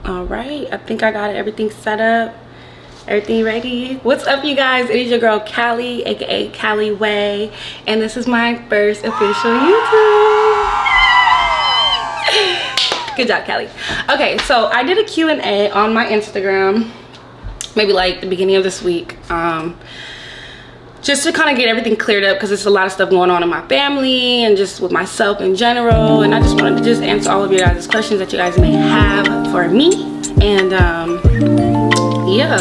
All right, I think I got everything set up, everything ready. What's up, you guys? It is your girl Kali, aka Kaliwae, and this is my first official YouTube. Good job, Kali. Okay, so I did a Q&A on my Instagram, maybe like the beginning of this week, just to kind of get everything cleared up, because there's a lot of stuff going on in my family and just with myself in general, and I just wanted to just answer all of your guys' questions that you guys may have for me. And yeah,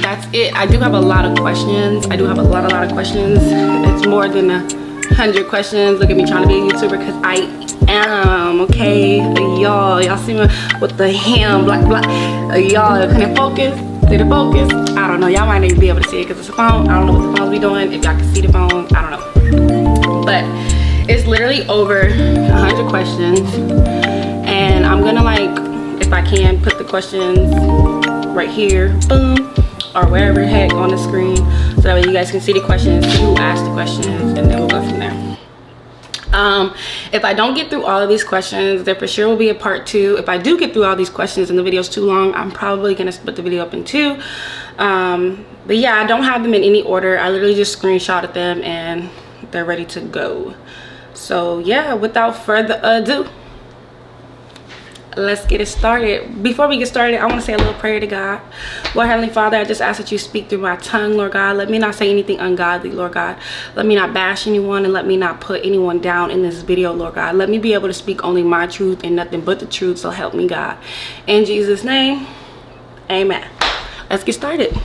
that's it. I do have a lot of questions. I do have a lot of questions. It's more than 100 questions. Look at me trying to be a YouTuber, because I am, okay? Y'all see me with the ham, black. Y'all, can it focus? Did it focus? I don't know. Y'all might not even be able to see it because it's a phone. I don't know what the phones be doing. If y'all can see the phone, I don't know. But it's literally over 100 questions, and I'm gonna, like, if I can, put the questions right here, boom, or wherever the heck on the screen, so that way you guys can see the questions, see who asked the questions, and then we'll go from there. If I don't get through all of these questions, there for sure will be a part 2. If I do get through all these questions and the video's too long, I'm probably gonna split the video up in 2. But yeah, I don't have them in any order. I literally just screenshotted them and they're ready to go. So yeah, without further ado, let's get it started. Before we get started, I want to say a little prayer to God. Lord Heavenly Father, I just ask that you speak through my tongue, Lord God. Let me not say anything ungodly, Lord God. Let me not bash anyone, and let me not put anyone down in this video, Lord God. Let me be able to speak only my truth and nothing but the truth, so help me, God. In Jesus' name, amen. Let's get started.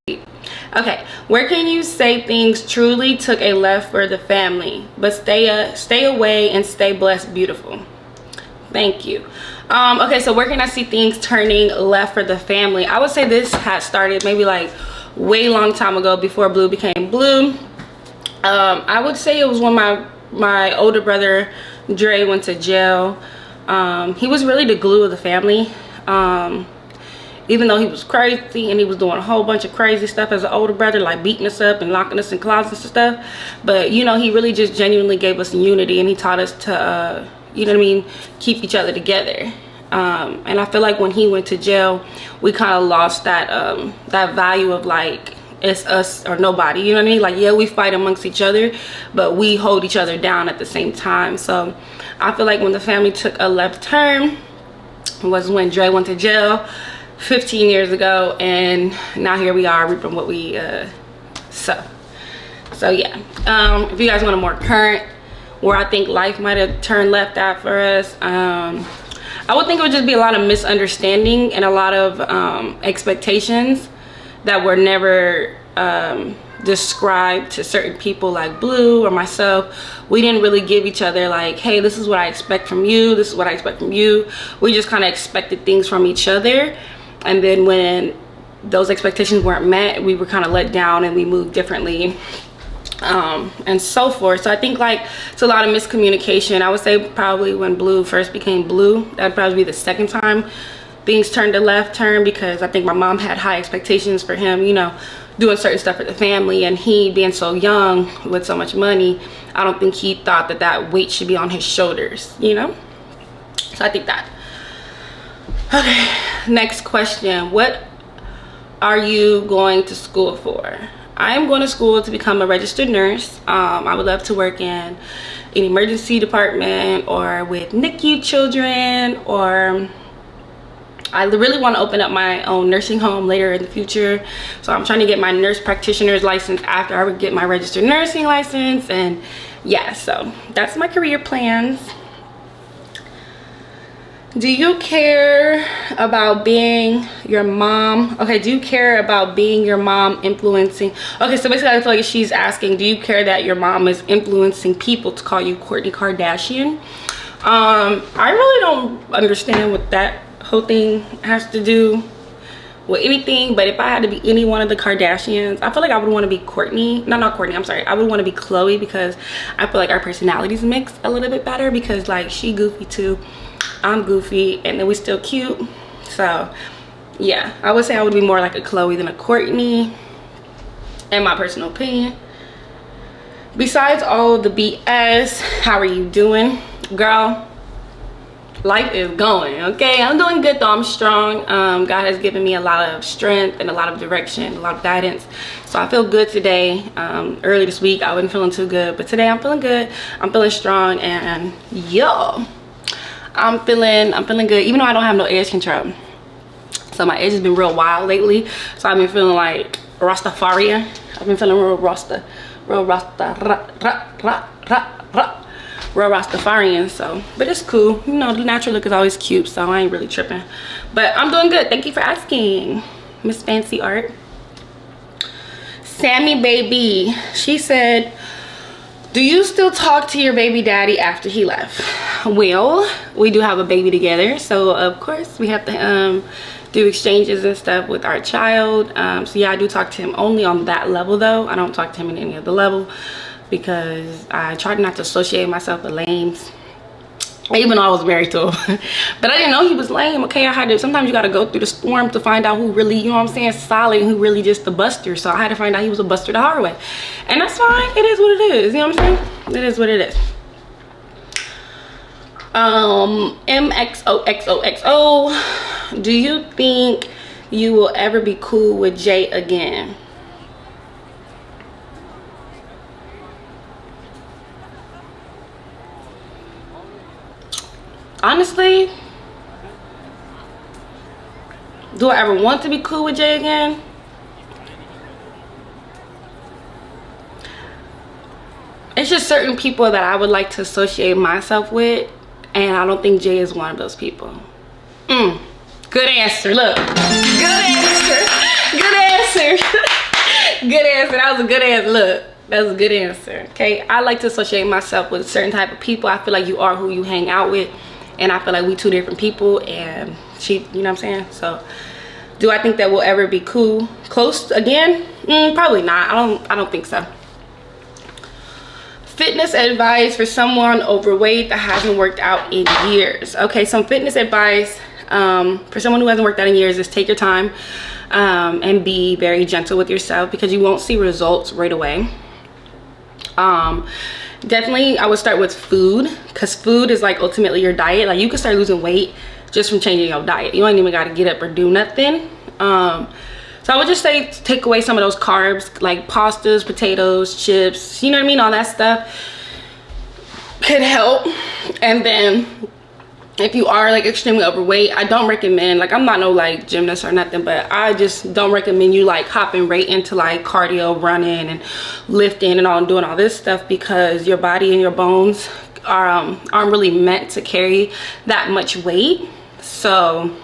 Okay, where can you say things truly took a left for the family, but stay away and stay blessed, beautiful? Thank you. Okay, so where can I see things turning left for the family? I would say this had started maybe like way long time ago, before Blue became Blue. I would say it was when my older brother Dre went to jail. He was really the glue of the family. Even though he was crazy and he was doing a whole bunch of crazy stuff as an older brother, like beating us up and locking us in closets and stuff, but you know, he really just genuinely gave us unity, and he taught us to you know what I mean, keep each other together. And I feel like when he went to jail, we kind of lost that that value of, like, it's us or nobody, you know what I mean? Like, yeah, we fight amongst each other, but we hold each other down at the same time. So I feel like when the family took a left turn was when Dre went to jail 15 years ago, and now here we are reaping what we sow. So yeah, if you guys want a more current, where I think life might have turned left at for us, I would think it would just be a lot of misunderstanding and a lot of expectations that were never described to certain people, like Blue or myself. We didn't really give each other, like, hey, this is what I expect from you, this is what I expect from you. We just kind of expected things from each other, and then when those expectations weren't met, we were kind of let down and we moved differently, and so forth. So I think, like, it's a lot of miscommunication. I would say probably when Blue first became Blue, that'd probably be the second time things turned to left turn, because I think my mom had high expectations for him, you know, doing certain stuff for the family, and he being so young with so much money, I don't think he thought that that weight should be on his shoulders, you know. So I think that. Okay, next question. What are you going to school for? I am going to school to become a registered nurse. I would love to work in an emergency department or with NICU children, or I really want to open up my own nursing home later in the future. So I'm trying to get my nurse practitioner's license after I would get my registered nursing license. And yeah, so that's my career plans. Do you care about being your mom? Okay, do you care about being your mom influencing? Okay, so basically I feel like she's asking, do you care that your mom is influencing people to call you Kourtney Kardashian? I really don't understand what that whole thing has to do with anything, but if I had to be any one of the Kardashians, I feel like I would want to be Kourtney. No, not Kourtney, I'm sorry. I would want to be Khloe, because I feel like our personalities mix a little bit better, because, like, she goofy too, I'm goofy, and then we still cute. So yeah, I would say I would be more like a Khloe than a Kourtney, in my personal opinion. Besides all the BS, how are you doing? Girl, life is going, okay? I'm doing good though. I'm strong. God has given me a lot of strength and a lot of direction, a lot of guidance, so I feel good today. Early this week I wasn't feeling too good, but today I'm feeling good. I'm feeling strong, and yo, I'm feeling good, even though I don't have no edge control. So my edge has been real wild lately, so I've been feeling like Rastafarian. I've been feeling real Rastafarian. So, but it's cool, you know, the natural look is always cute, so I ain't really tripping. But I'm doing good. Thank you for asking, Miss Fancy Art. Sammy Baby, she said, do you still talk to your baby daddy after he left? Well, we do have a baby together, so of course we have to do exchanges and stuff with our child. So yeah, I do talk to him only on that level though. I don't talk to him in any other level, because I tried not to associate myself with lames, even though I was married to him. But I didn't know he was lame, okay? I had to, sometimes you gotta go through the storm to find out who really, you know what I'm saying, solid, and who really just the buster. So I had to find out he was a buster the hard way. And that's fine, it is what it is, you know what I'm saying? It is what it is. MXOXOXO, do you think you will ever be cool with Jay again? Honestly, do I ever want to be cool with Jay again? It's just certain people that I would like to associate myself with, and I don't think Jay is one of those people. Good answer. Look, good answer. Good answer. Good answer. That was a good answer. Look, that was a good answer. Okay, I like to associate myself with a certain type of people. I feel like you are who you hang out with, and I feel like we two different people, and she, you know what I'm saying? So do I think that we'll ever be cool, close again? Probably not. I don't think so. Fitness advice for someone overweight that hasn't worked out in years. Okay, some fitness advice for someone who hasn't worked out in years is take your time and be very gentle with yourself, because you won't see results right away. Definitely I would start with food, because food is like ultimately your diet. Like you can start losing weight just from changing your diet. You ain't even got to get up or do nothing. So I would just say take away some of those carbs, like pastas, potatoes, chips, you know what I mean? All that stuff could help. And then if you are like extremely overweight, I don't recommend, like I'm not no like gymnast or nothing, but I just don't recommend you like hopping right into like cardio, running and lifting and all, and doing all this stuff, because your body and your bones aren't really meant to carry that much weight. So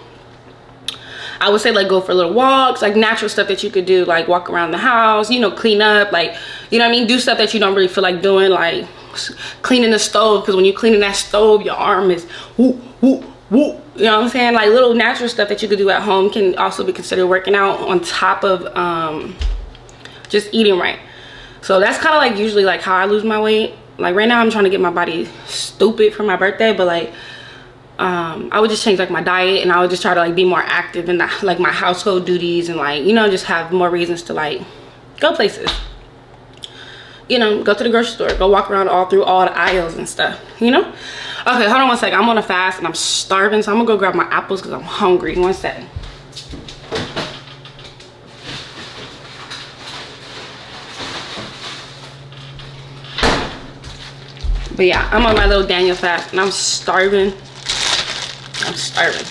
I would say like go for little walks, like natural stuff that you could do, like walk around the house, you know, clean up, like, you know what I mean? Do stuff that you don't really feel like doing, like cleaning the stove, because when you're cleaning that stove, your arm is whoop, whoop, whoop. You know what I'm saying? Like little natural stuff that you could do at home can also be considered working out on top of just eating right. So that's kind of like usually like how I lose my weight. Like right now I'm trying to get my body stupid for my birthday, but like I would just change like my diet, and I would just try to like be more active in like my household duties, and like, you know, just have more reasons to like go places, you know, go to the grocery store, go walk around through all the aisles and stuff, you know. Okay, hold on one second. I'm on a fast and I'm starving, so I'm gonna go grab my apples because I'm hungry. 1 second. But yeah, I'm on my little Daniel fast and I'm starving. I'm starving.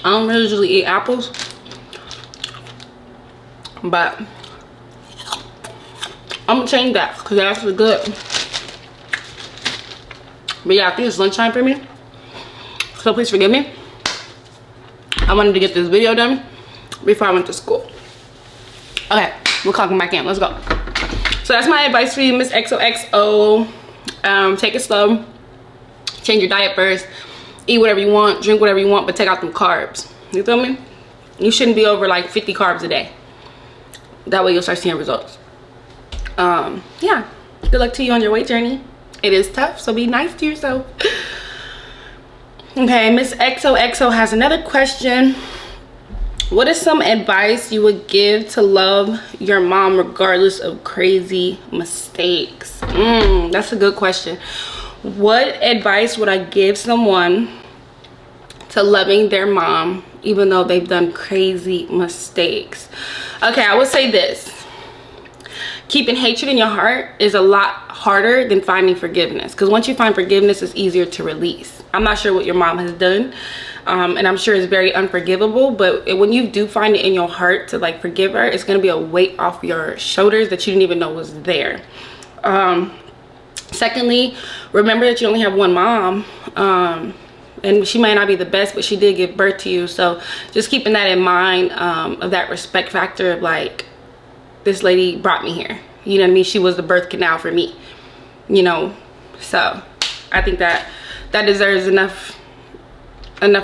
I don't really usually eat apples, but I'm gonna change that because they're actually good. But yeah, I think it's lunchtime for me, so please forgive me. I wanted to get this video done before I went to school. Okay, we're clocking back in. Let's go. So that's my advice for you, Miss XOXO. Take it slow. Change your diet first. Eat whatever you want, drink whatever you want, but take out them carbs. You feel me? You shouldn't be over like 50 carbs a day. That way you'll start seeing results. Yeah, good luck to you on your weight journey. It is tough, so be nice to yourself. Okay, Miss XOXO has another question. What is some advice you would give to love your mom regardless of crazy mistakes? That's a good question. What advice would I give someone to loving their mom even though they've done crazy mistakes? Okay, I would say this. Keeping hatred in your heart is a lot harder than finding forgiveness, because once you find forgiveness, it's easier to release. I'm not sure what your mom has done, and I'm sure it's very unforgivable, but when you do find it in your heart to like forgive her, it's going to be a weight off your shoulders that you didn't even know was there. Secondly, remember that you only have one mom, and she might not be the best, but she did give birth to you. So just keeping that in mind, of that respect factor of like, this lady brought me here, you know what I mean? She was the birth canal for me, you know. So I think that deserves enough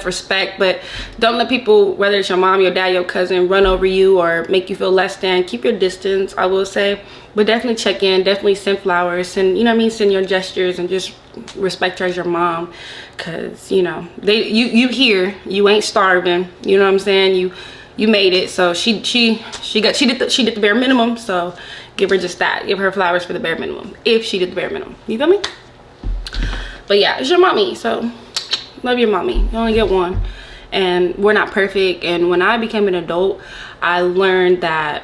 respect. But don't let people, whether it's your mom, your dad, your cousin, run over you or make you feel less than. Keep your distance, I will say, but definitely check in, definitely send flowers, and you know what I mean, send your gestures, and just respect her as your mom, because you know, you here, you ain't starving, you know what I'm saying? You made it. So she did the bare minimum, so give her just that. Give her flowers for the bare minimum, if she did the bare minimum, you feel me? But yeah, it's your mommy, so love your mommy. You only get one, and we're not perfect. And when I became an adult, I learned that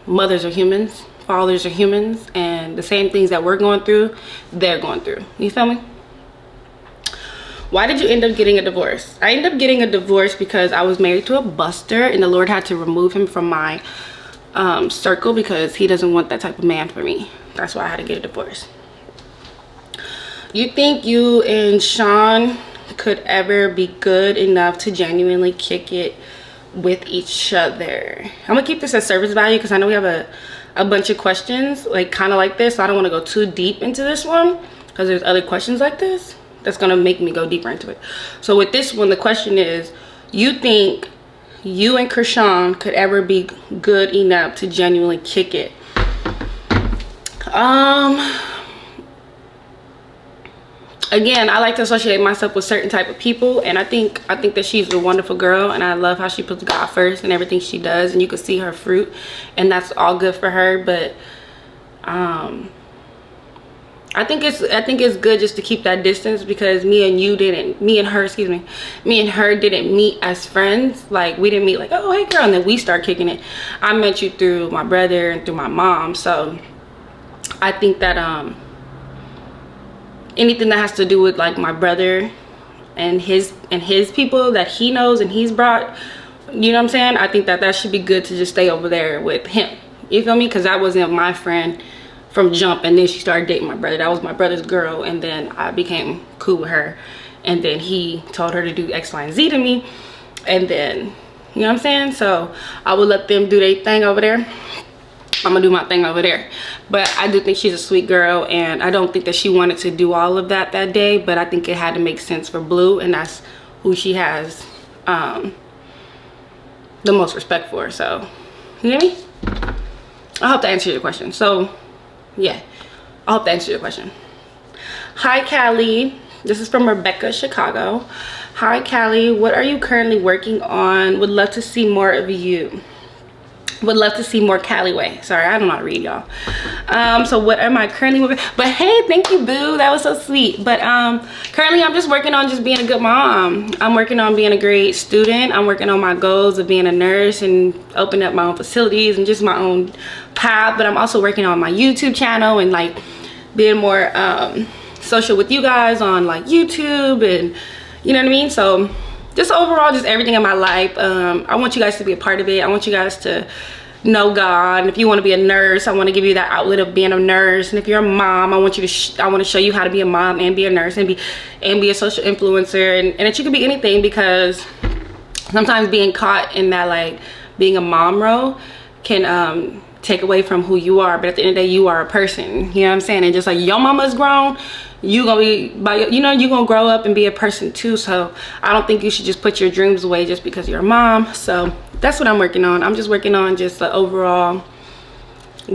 mothers are humans, fathers are humans, and the same things that we're going through, they're going through, you feel me? Why did you end up getting a divorce? I ended up getting a divorce because I was married to a buster, and the Lord had to remove him from my circle because he doesn't want that type of man for me. That's why I had to get a divorce. You think you and Sean could ever be good enough to genuinely kick it with each other? I'm gonna keep this as service value because I know we have a bunch of questions like kind of like this, so I don't want to go too deep into this one because there's other questions like this that's gonna make me go deeper into it. So with this one, the question is, you think you and Krishan could ever be good enough to genuinely kick it? Again, I like to associate myself with certain type of people, and I think that she's a wonderful girl, and I love how she puts God first in everything she does, and you can see her fruit, and that's all good for her. But I think it's good just to keep that distance, because me and her didn't meet as friends. Like, we didn't meet like, oh hey girl, and then we start kicking it. I met you through my brother and through my mom. So I think that anything that has to do with like my brother and his people that he knows and he's brought, you know what I'm saying, I think that should be good to just stay over there with him, you feel me? Because that wasn't my friend from jump, and then she started dating my brother. That was my brother's girl, and then I became cool with her, and then he told her to do X, Y, and Z to me, and then, you know what I'm saying? So I would let them do their thing over there. I'm gonna do my thing over there. But I do think she's a sweet girl, and I don't think that she wanted to do all of that day, but I think it had to make sense for Blue, and that's who she has the most respect for. So you hear me? I hope that answered your question. So yeah, I hope that answered your question. Hi Callie, this is from Rebecca, Chicago. Hi Callie, what are you currently working on? Would love to see more of you. Would love to see more Kaliwae. Sorry, I don't know how to read, y'all. So what am I currently working? But hey, thank you, boo. That was so sweet. But currently I'm just working on just being a good mom. I'm working on being a great student. I'm working on my goals of being a nurse and opening up my own facilities and just my own path. But I'm also working on my YouTube channel and like being more social with you guys on like YouTube, and you know what I mean? So just overall, just everything in my life. I want you guys to be a part of it. I want you guys to know God. And if you want to be a nurse, I want to give you that outlet of being a nurse. And if you're a mom, I want you to I want to show you how to be a mom and be a nurse and be a social influencer, and that you can be anything, because sometimes being caught in that like being a mom role can take away from who you are. But at the end of the day, you are a person, you know what I'm saying? And just like your mama's grown, you gonna be you're gonna grow up and be a person too. So I don't think you should just put your dreams away just because you're a mom. So that's what I'm working on. I'm just working on just the overall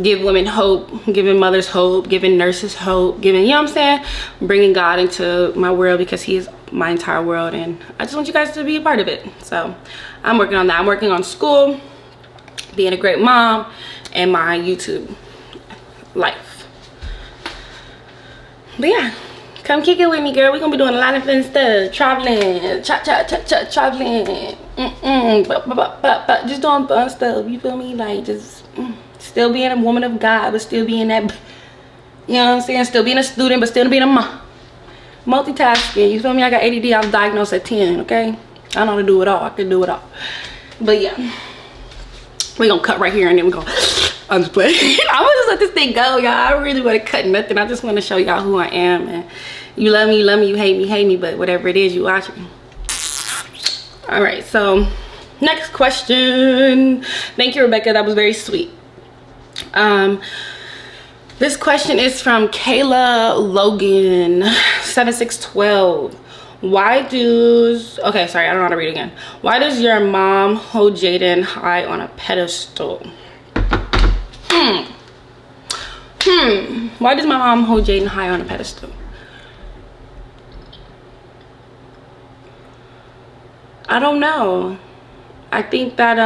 give women hope, giving mothers hope, giving nurses hope, giving, you know what I'm saying, bringing God into my world, because he is my entire world, and I just want you guys to be a part of it. So I'm working on that. I'm working on school, being a great mom, and my YouTube life. But yeah, come kick it with me, girl. We're gonna be doing a lot of fun stuff. Traveling, traveling, just doing fun stuff, you feel me? Like, just still being a woman of God, but still being that, you know what I'm saying, still being a student, but still being a mom. Multitasking, you feel me? I got ADD. I was diagnosed at 10, okay? I know how to do it all. I can do it all. But yeah, we're gonna cut right here, and then we're gonna, I'm just playing. I'm gonna just let this thing go, y'all. I really want to cut nothing. I just want to show y'all who I am, and you love me, you hate me, but whatever it is, you watching. All right, so next question. Thank you, Rebecca. That was very sweet. This question is from Kayla Logan 7612. Why does, okay, sorry, I don't know how to read again. Why does your mom hold Jaden high on a pedestal? Why does my mom hold Jaden high on a pedestal? I don't know. I think that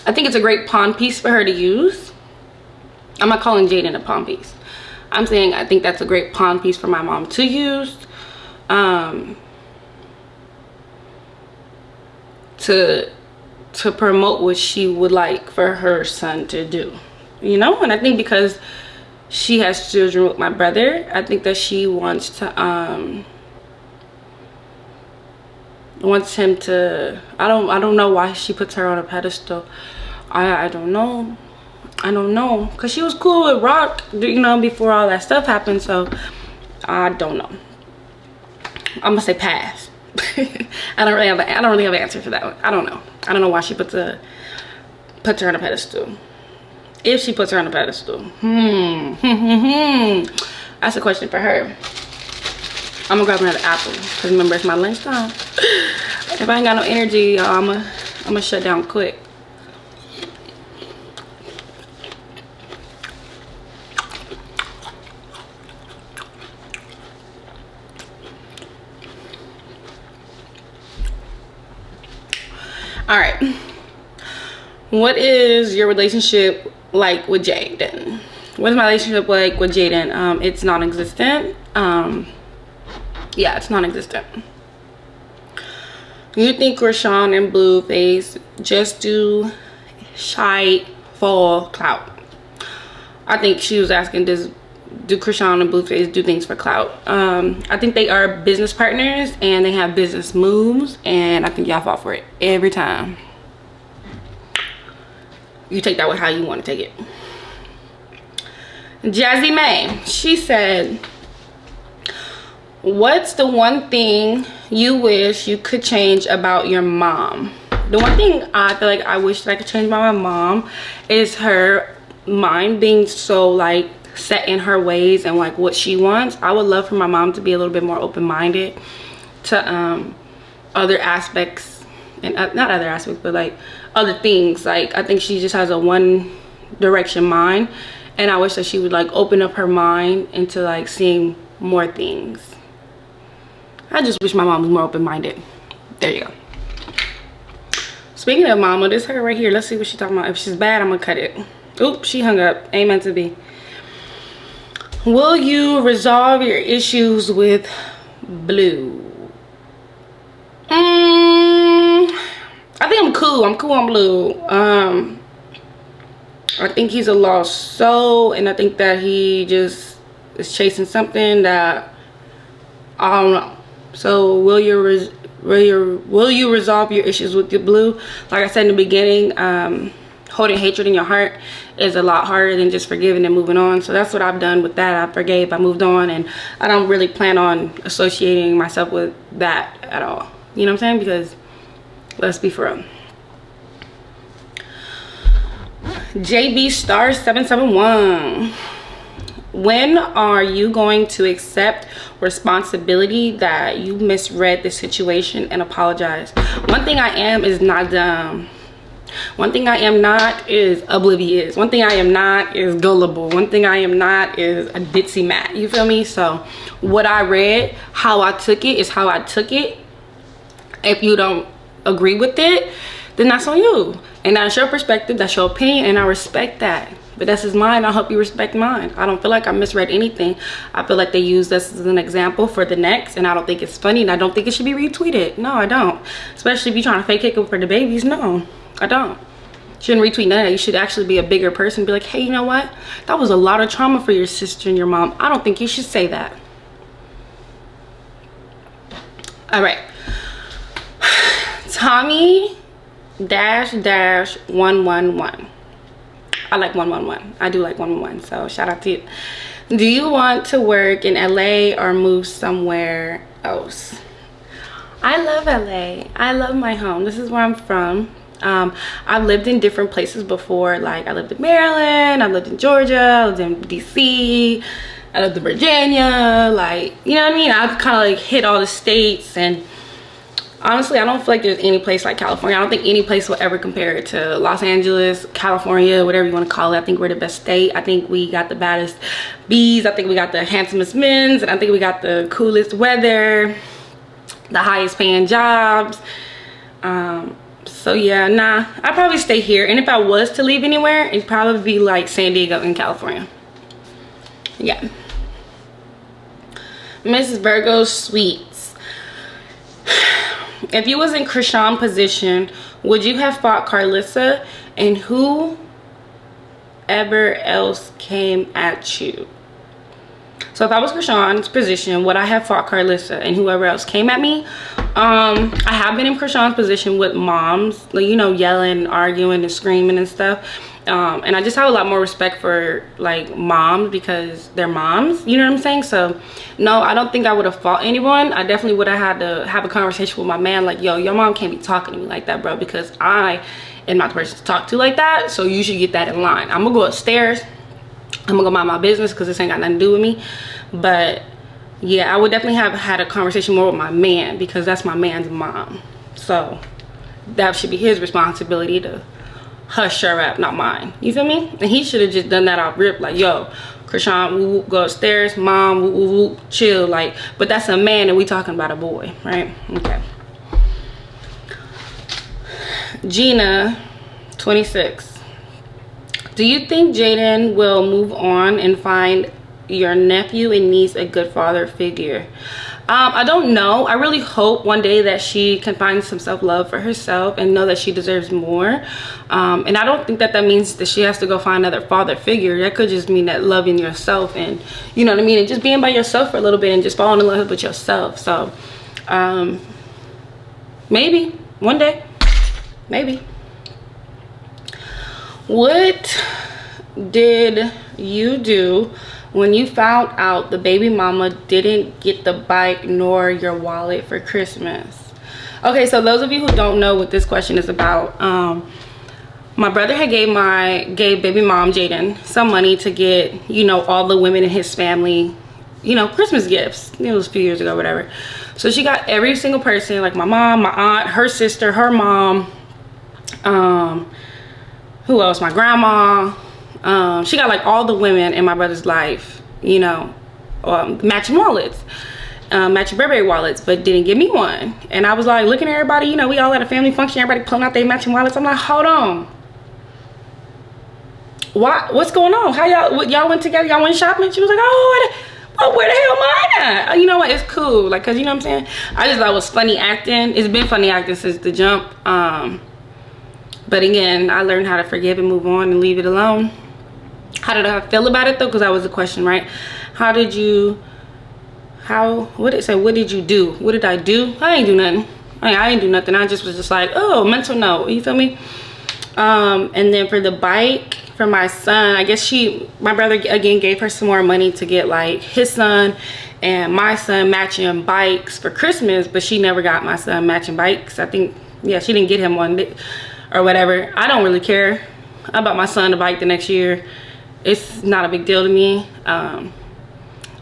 I think it's a great pawn piece for her to use. I'm not calling Jaden a pawn piece. I'm saying I think that's a great pawn piece for my mom to use. To promote what she would like for her son to do. You know? And I think because she has children with my brother, I think that she wants to wants him to, I don't know why she puts her on a pedestal. I don't know, because she was cool with Rock, you know, before all that stuff happened. So I don't know. I'm gonna say pass. I don't really have an answer for that one. I don't know why she puts her on a pedestal. If she puts her on a pedestal, that's a question for her. I'm gonna grab another apple, because remember, it's my lunchtime. If I ain't got no energy, I'm gonna shut down quick. All right, what is your relationship like with Jaden? What is my relationship like with Jaden? It's non-existent. Yeah, it's non-existent. You think Rashawn and Blueface just do shite for clout? I think she was asking, do Krishan and Blueface do things for clout? I think they are business partners, and they have business moves, and I think y'all fall for it every time. You take that with how you want to take it. Jazzy May, she said, what's the one thing you wish you could change about your mom? The one thing I feel like I wish that I could change about my mom is her mind being so like set in her ways and like what she wants. I would love for my mom to be a little bit more open-minded to other aspects, and not other aspects, but like other things. Like, I think she just has a one direction mind, and I wish that she would like open up her mind into like seeing more things. I just wish my mom was more open-minded. There you go. Speaking of mama, this her right here. Let's see what she's talking about. If she's bad, I'm gonna cut it. Oops, she hung up. Ain't meant to be. Will you resolve your issues with Blue? I think I'm cool. I'm cool on Blue. I think he's a lost soul, and I think that he just is chasing something that I don't know. So will you resolve your issues with your Blue? Like I said in the beginning, holding hatred in your heart is a lot harder than just forgiving and moving on. So that's what I've done with that. I forgave, I moved on, and I don't really plan on associating myself with that at all. You know what I'm saying? Because let's be for real. JB Star 771. when are you going to accept responsibility that you misread the situation and apologize? One thing I am is not dumb. One thing I am not is oblivious. One thing I am not is gullible. One thing I am not is a ditzy mat. You feel me? So what I read, how I took it is how I took it. If you don't agree with it, then that's on you. And that's your perspective, that's your opinion, and I respect that. But that's just mine. I hope you respect mine. I don't feel like I misread anything. I feel like they use this as an example for the next, and I don't think it's funny, and I don't think it should be retweeted. No, I don't. Especially if you're trying to fake it for the babies. No, I don't. Shouldn't retweet none of that. You should actually be a bigger person. Be like, hey, you know what? That was a lot of trauma for your sister and your mom. I don't think you should say that. All right. Tommy dash 111. I like 111. I do like 111. So shout out to you. Do you want to work in LA or move somewhere else? I love LA. I love my home. This is where I'm from. I've lived in different places before. Like I lived in Maryland, I lived in Georgia, I lived in DC, I lived in Virginia. Like, you know what I mean? I've kind of like hit all the states, and honestly, I don't feel like there's any place like California. I don't think any place will ever compare to Los Angeles, California, whatever you want to call it. I think we're the best state. I think we got the baddest bees. I think we got the handsomest men's, and I think we got the coolest weather, the highest paying jobs. So yeah, nah, I'd probably stay here. And if I was to leave anywhere, it'd probably be like San Diego in California. Yeah. Mrs. Virgo Sweets. If you was in Krishan position, would you have fought Carlissa and whoever else came at you? So if I was Krishan's position, would I have fought Carlissa and whoever else came at me? I have been in Krishan's position with moms, like, you know, yelling, arguing, and screaming and stuff. And I just have a lot more respect for like moms because they're moms, you know what I'm saying? So no, I don't think I would have fought anyone. I definitely would have had to have a conversation with my man, like, yo, your mom can't be talking to me like that, bro, because I am not the person to talk to like that. So you should get that in line. I'm gonna go upstairs, I'm gonna go mind my business because this ain't got nothing to do with me. But yeah, I would definitely have had a conversation more with my man because that's my man's mom. So that should be his responsibility to hush her up, not mine. You feel me? And he should have just done that off rip, like, yo, Krishan, woo, woo, go upstairs, mom, woo, woo, woo, chill. Like, but that's a man and we talking about a boy, right? Okay. Gina, 26. Do you think Jaden will move on and find your nephew and niece a good father figure? I don't know. I really hope one day that she can find some self-love for herself and know that she deserves more. And I don't think that that means that she has to go find another father figure. That could just mean that loving yourself and, you know what I mean, and just being by yourself for a little bit and just falling in love with yourself. So maybe one day, maybe. What did you do when you found out the baby mama didn't get the bike nor your wallet for Christmas? Okay, so those of you who don't know what this question is about, my brother had gave baby mom Jaden some money to get, you know, all the women in his family, you know, Christmas gifts. It was a few years ago, whatever. So she got every single person, like my mom, my aunt, her sister, her mom, who else? My grandma. She got like all the women in my brother's life, you know, matching wallets, matching Burberry wallets, but didn't give me one. And I was like looking at everybody, you know, we all at a family function, everybody pulling out their matching wallets. I'm like, hold on, what's going on? How y'all went together? Y'all went shopping? She was like, oh, where the hell mine at? You know what, it's cool, like, cause you know what I'm saying, I just thought it was funny acting. It's been funny acting since the jump. But again, I learned how to forgive and move on and leave it alone. How did I feel about it though? Because that was the question, right? What did it say? What did you do? What did I do? I ain't do nothing. I ain't do nothing. I just was just like, oh, mental note. You feel me? And then for the bike for my son, I guess my brother again gave her some more money to get like his son and my son matching bikes for Christmas, but she never got my son matching bikes. I think, yeah, she didn't get him one or whatever. I don't really care. I bought my son a bike the next year. it's not a big deal to me.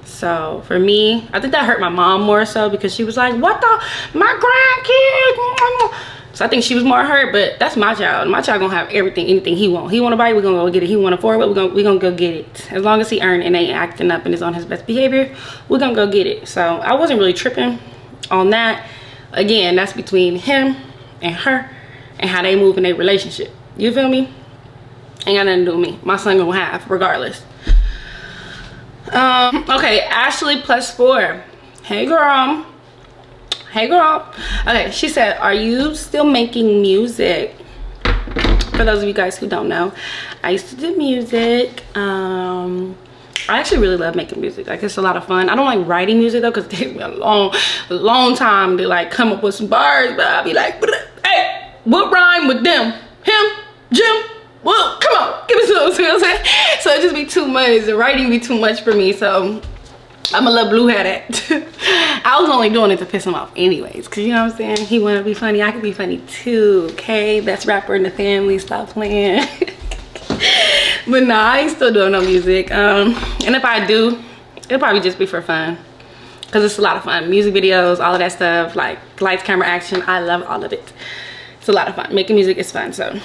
So for me, I think that hurt my mom more so, because she was like, what the, my grandkid. So I think she was more hurt, but that's my child. My child gonna have everything, anything he want. He want a bike, we're gonna go get it. He want a Ford, we gonna go get it. As long as he earned and ain't acting up and is on his best behavior, we're gonna go get it. So I wasn't really tripping on that. Again, that's between him and her and how they move in their relationship. You feel me? Ain't got nothing to do with me. My son gonna have regardless. Okay, Ashley +4. Hey girl. Hey girl. Okay, she said, are you still making music? For those of you guys who don't know, I used to do music. I actually really love making music. Like, it's a lot of fun. I don't like writing music though, because it takes me a long time to like come up with some bars. But I'll be like, hey, what rhyme with them? Him? Jim? Well, come on, give me some, you know what I'm saying? So it just be too much. The writing be too much for me. So I'm gonna let Blue have that. I was only doing it to piss him off anyways, because you know what I'm saying? He wanna be funny, I can be funny too, okay? Best rapper in the family, stop playing. But nah, I ain't still doing no music. And if I do, it'll probably just be for fun, because it's a lot of fun. Music videos, all of that stuff, like lights, camera, action, I love all of it. It's a lot of fun. Making music is fun. So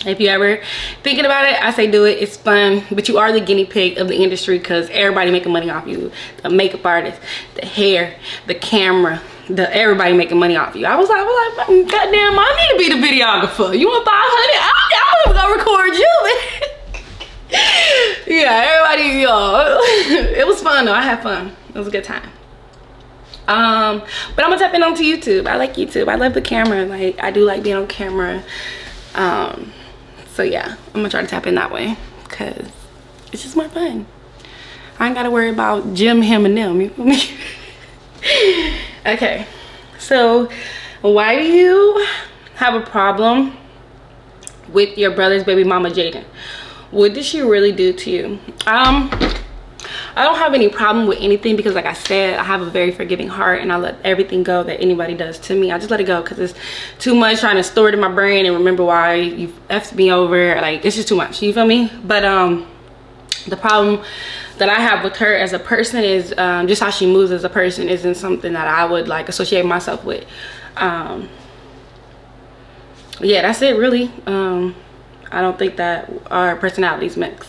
if you ever thinking about it, I say do it. It's fun, but you are the guinea pig of the industry, because everybody making money off you. The makeup artist, the hair, the camera, everybody making money off you. I was like, goddamn, I need to be the videographer. You want 500? I'm gonna record you. Yeah, everybody, y'all. It was fun though. I had fun. It was a good time. But I'm gonna tap in onto YouTube. I like YouTube. I love the camera. Like, I do like being on camera. So yeah, I'm gonna try to tap in that way, because it's just more fun. I ain't gotta worry about Jim, him, and them, you feel me? Okay, so why do you have a problem with your brother's baby mama, Jaden? What did she really do to you? I don't have any problem with anything, because like I said, I have a very forgiving heart, and I let everything go that anybody does to me. I just let it go, because it's too much trying to store it in my brain and remember why you effed me over. Like, it's just too much, you feel me? But the problem that I have with her as a person is just how she moves as a person isn't something that I would like associate myself with. Yeah, that's it really. I don't think that our personalities mix.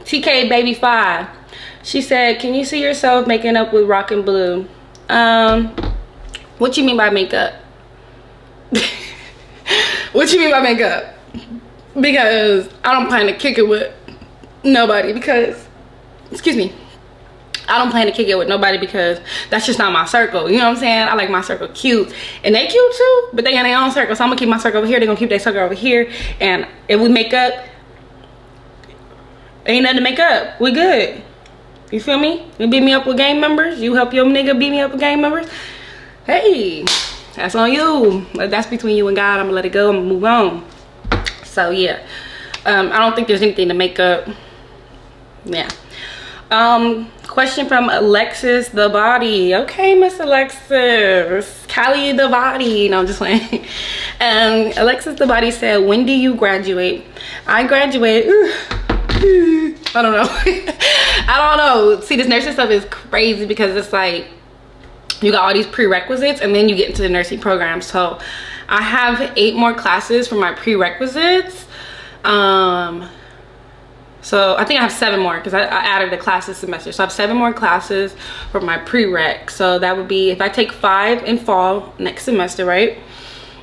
TK Baby 5, she said, can you see yourself making up with Rockin' Blue? What you mean by makeup? What you mean by makeup? Because I don't plan to kick it with nobody, because, excuse me, I don't plan to kick it with nobody, because that's just not my circle. You know what I'm saying? I like my circle cute, and they cute too, but they in their own circle. So I'm gonna keep my circle over here, they're gonna keep their circle over here. And if we make up, ain't nothing to make up. We good. You feel me? You beat me up with gang members. You help your nigga beat me up with gang members. Hey, that's on you. That's between you and God. I'm gonna let it go. I'm gonna move on. So yeah, I don't think there's anything to make up. Yeah. Question from Alexis the Body. Okay, Miss Alexis. Kali the Body. No, I'm just playing. Alexis the Body said, when do you graduate? I graduated. I don't know. I don't know. See, this nursing stuff is crazy, because it's like you got all these prerequisites and then you get into the nursing program. So I have 8 more classes for my prerequisites. So I think I have 7 more, because I added a class this semester. So I have 7 more classes for my prereq. So that would be if I take 5 in fall next semester, right?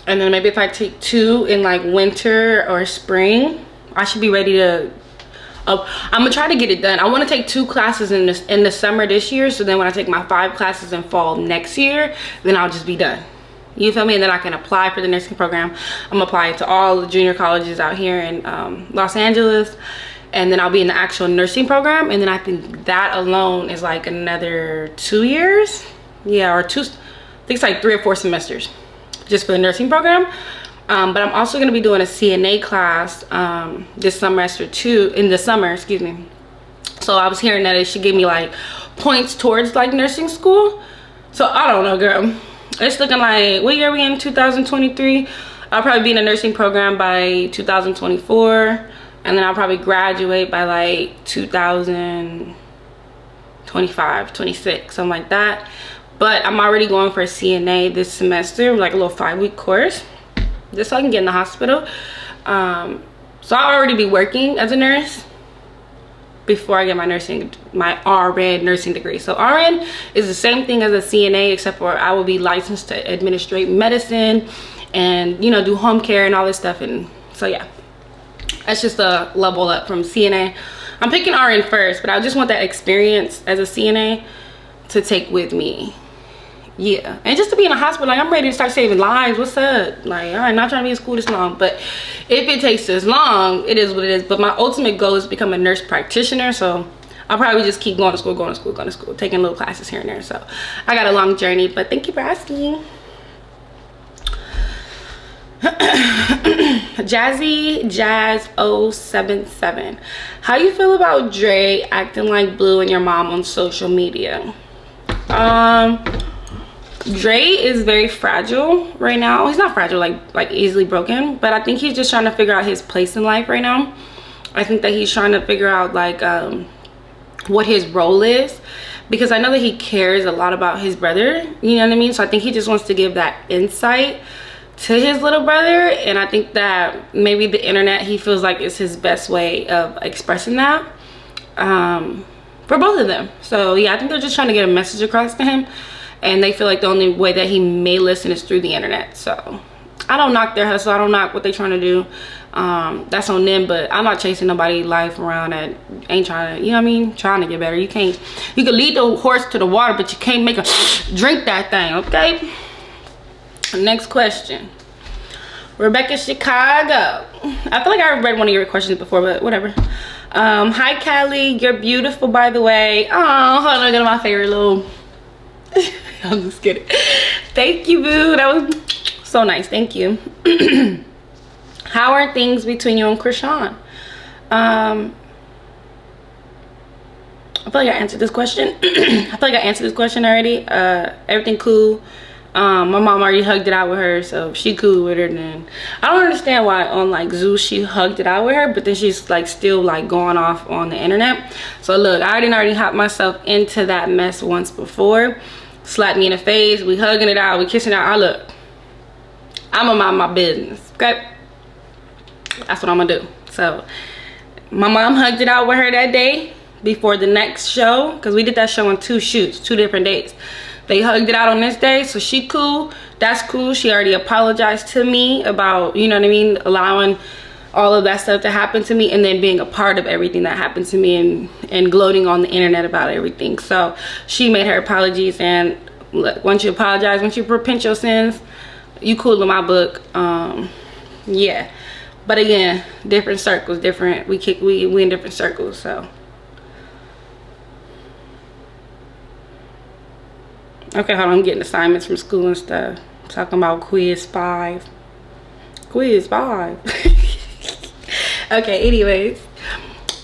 And then maybe if I take 2 in like winter or spring, I should be ready to I'm gonna try to get it done. I want to take 2 classes in the summer this year, so then when I take my 5 classes in fall next year, then I'll just be done. You feel me? And then I can apply for the nursing program. I'm applying to all the junior colleges out here in Los Angeles, and then I'll be in the actual nursing program. And then I think that alone is like another 2 years. Yeah, or I think it's like 3 or 4 semesters just for the nursing program. But I'm also going to be doing a CNA class this semester too, in the summer, excuse me. So I was hearing that it should give me like points towards like nursing school. So I don't know, girl. It's looking like, what year are we in? 2023. I'll probably be in a nursing program by 2024, and then I'll probably graduate by like 2025, 26, something like that. But I'm already going for a CNA this semester, like a little 5-week course, just so I can get in the hospital. So I'll already be working as a nurse before I get my RN nursing degree. So RN is the same thing as a CNA, except for I will be licensed to administrate medicine and, you know, do home care and all this stuff. And so yeah, that's just a level up from CNA. I'm picking RN first, but I just want that experience as a CNA to take with me. Yeah, and just to be in a hospital, like, I'm ready to start saving lives. What's up? Like, I'm not trying to be in school this long, but if it takes this long, it is what it is. But my ultimate goal is to become a nurse practitioner, so I'll probably just keep going to school, taking little classes here and there. So I got a long journey, but thank you for asking. Jazzy Jazz 077, how you feel about Dre acting like Blue and your mom on social media? Dre is very fragile right now. He's not fragile, like easily broken, but I think he's just trying to figure out his place in life right now. I think that he's trying to figure out like what his role is, because I know that he cares a lot about his brother, you know what I mean? So I think he just wants to give that insight to his little brother, and I think that maybe the internet, he feels like, is his best way of expressing that for both of them. So yeah, I think they're just trying to get a message across to him, and they feel like the only way that he may listen is through the internet. So I don't knock their hustle, I don't knock what they're trying to do. That's on them, but I'm not chasing nobody's life around that ain't trying to, you know what I mean, trying to get better. You can lead the horse to the water, but you can't make her drink that thing, okay? Next question. Rebecca Chicago. I feel like I read one of your questions before, but whatever. Hi Callie, you're beautiful, by the way. Oh, hold on, go to my favorite little I'm just kidding. Thank you, boo. That was so nice. Thank you. How are things between you and Krishan? I feel like I answered this question. Already. Everything cool. My mom already hugged it out with her, so she cool with her. Then I don't understand why on like Zoo she hugged it out with her, but then she's like still like going off on the internet. So look, I already hopped myself into that mess once before. Slapped me in the face, we hugging it out, we kissing it out. Look, I'm gonna mind my business, okay? That's what I'm gonna do. So my mom hugged it out with her that day before the next show, because we did that show on 2 shoots, 2 different days. They hugged it out on this day, so she cool. That's cool. She already apologized to me about, you know what I mean, allowing all of that stuff to happen to me, and then being a part of everything that happened to me, and gloating on the internet about everything. So she made her apologies, and look, once you apologize, once you repent your sins, you cool in my book. Yeah, but again, different circles, different, we in different circles. So okay, hold on, I'm getting assignments from school and stuff. I'm talking about quiz 5. Okay, anyways,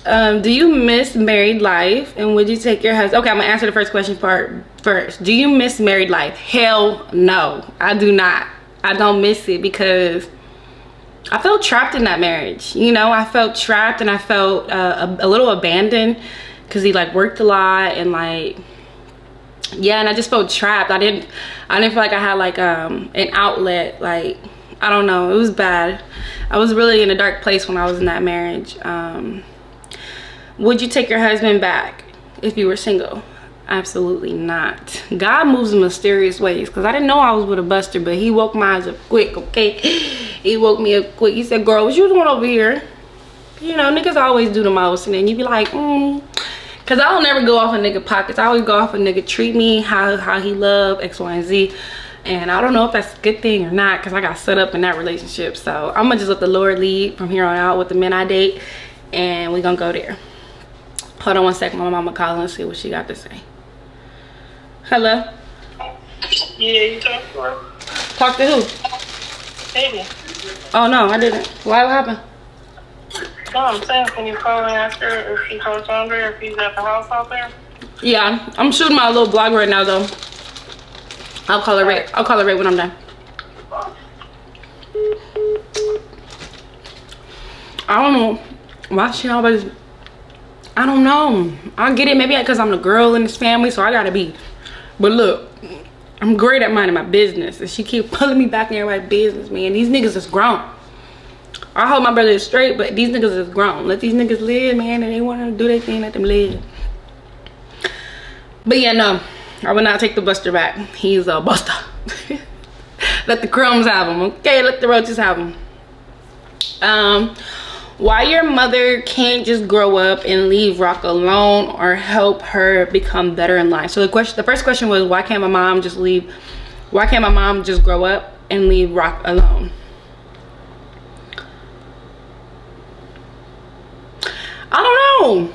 do you miss married life, and would you take your husband? Okay, I'm gonna answer the first question part first. Do you miss married life? Hell no, I do not. I don't miss it, because I felt trapped in that marriage. You know, I felt trapped, and I felt a little abandoned, because he like worked a lot, and like, yeah, and I just felt trapped. I didn't feel like I had like an outlet. Like, I don't know, it was bad. I was really in a dark place when I was in that marriage. Would you take your husband back if you were single? Absolutely not. God moves in mysterious ways, because I didn't know I was with a buster, but he woke my eyes up quick, okay? He woke me up quick. He said, girl, what you doing over here? You know, niggas always do the most, and then you be like, because I don't never go off a nigga pockets. I always go off a nigga treat me, how he love, X, Y, and Z. And I don't know if that's a good thing or not, because I got set up in that relationship. So I'm gonna just let the Lord lead from here on out with the men I date, and we're gonna go there. Hold on one second, my mama calling and see what she got to say. Hello? Yeah, you talked to her? Talk to who? Baby. Oh no, I didn't. Why? What happened? No, I'm saying, can you call and ask her if she told Andre, if he's at the house out there? Yeah, I'm shooting my little vlog right now though. I'll call her right when I'm done. I don't know why she always, I don't know. I get it, maybe because I'm the girl in this family, so I gotta be. But look, I'm great at minding my business, and she keep pulling me back in everybody's business, man. These niggas is grown. I hope my brother is straight, but these niggas is grown. Let these niggas live, man, and they want to do their thing, let them live. But yeah, no, I will not take the buster back. He's a buster. Let the crumbs have him, okay? Let the roaches have him. Why your mother can't just grow up and leave Rock alone or help her become better in life? So the first question was, why can't my mom just grow up and leave Rock alone? I don't know.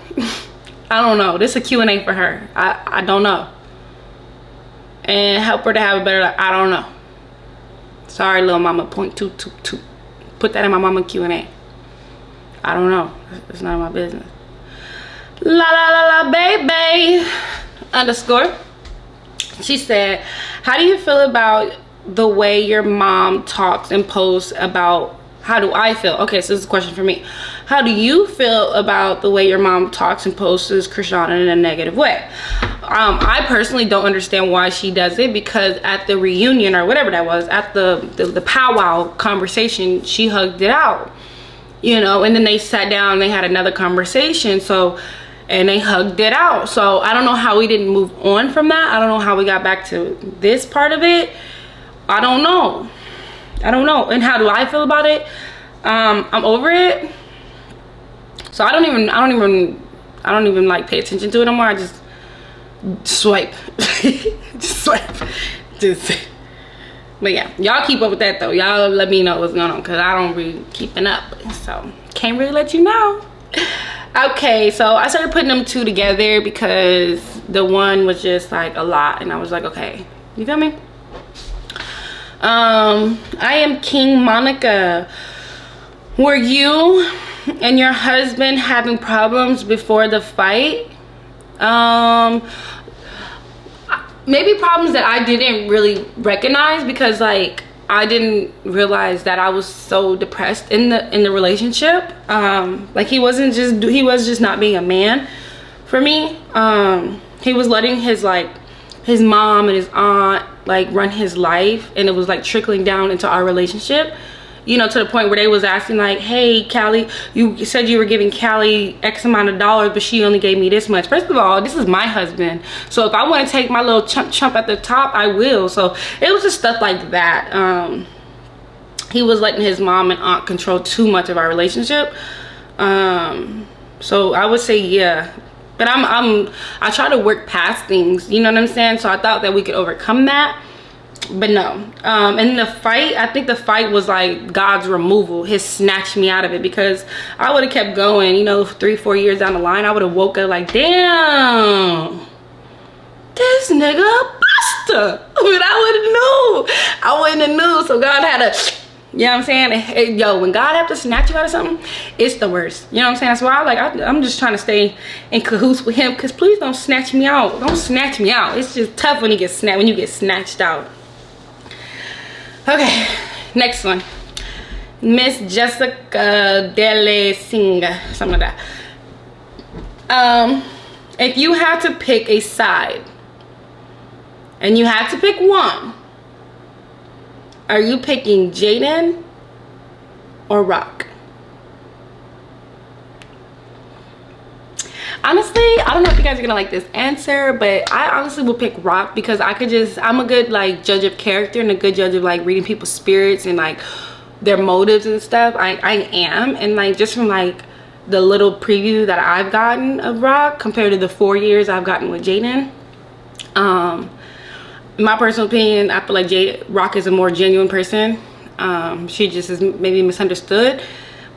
I don't know. This is a Q&A for her. I don't know. And help her to have a better life. I don't know. Sorry, little mama. .222. Put that in my mama Q&A. I don't know. It's none of my business. La la la la baby _ she said, how do you feel about the way your mom talks and posts about, how do I feel? Okay, so this is a question for me. How do you feel about the way your mom talks and posts Krishan in a negative way? I personally don't understand why she does it, because at the reunion or whatever that was, at the powwow conversation, she hugged it out, you know, and then they sat down, they had another conversation, so, and they hugged it out. So I don't know how we didn't move on from that. I don't know how we got back to this part of it. I don't know. And how do I feel about it? I'm over it. So I don't even like pay attention to it anymore. I just swipe. But yeah, y'all keep up with that though. Y'all let me know what's going on, because I don't really keeping up, so can't really let you know. Okay, so I started putting them two together because the one was just like a lot, and I was like, okay, you feel me? I am King Monica. Were you and your husband having problems before the fight? Maybe problems that I didn't really recognize, because like I didn't realize that I was so depressed in the relationship. Like he was just not being a man for me. He was letting his mom and his aunt like run his life, and it was like trickling down into our relationship, you know, to the point where they was asking like, hey Callie, you said you were giving Callie X amount of dollars, but she only gave me this much. First of all, this is my husband, so if I want to take my little chump at the top, I will. So it was just stuff like that. He was letting his mom and aunt control too much of our relationship. So I would say yeah, but I try to work past things, you know what I'm saying? So I thought that we could overcome that, but no. And the fight, I think the fight was like God's removal. He snatched me out of it, because I would have kept going, you know, 3-4 years down the line. I would have woke up like, damn, this nigga a buster. But I wouldn't have knew. So God had to, you know what I'm saying? Hey, yo, when God have to snatch you out of something, it's the worst. You know what I'm saying? That's why I'm just trying to stay in cahoots with him, because please don't snatch me out. Don't snatch me out. It's just tough when you get snatched out. Okay, next one. Miss Jessica Dele Singa, something like that. If you had to pick a side and you had to pick one, are you picking Jaden or Rock? Honestly, I don't know if you guys are gonna like this answer, but I honestly will pick Rock, because I'm a good like judge of character and a good judge of like reading people's spirits and like their motives and stuff. I am, and like just from like the little preview that I've gotten of Rock compared to the 4 years I've gotten with Jaden, in my personal opinion, I feel like Rock is a more genuine person. She just is maybe misunderstood.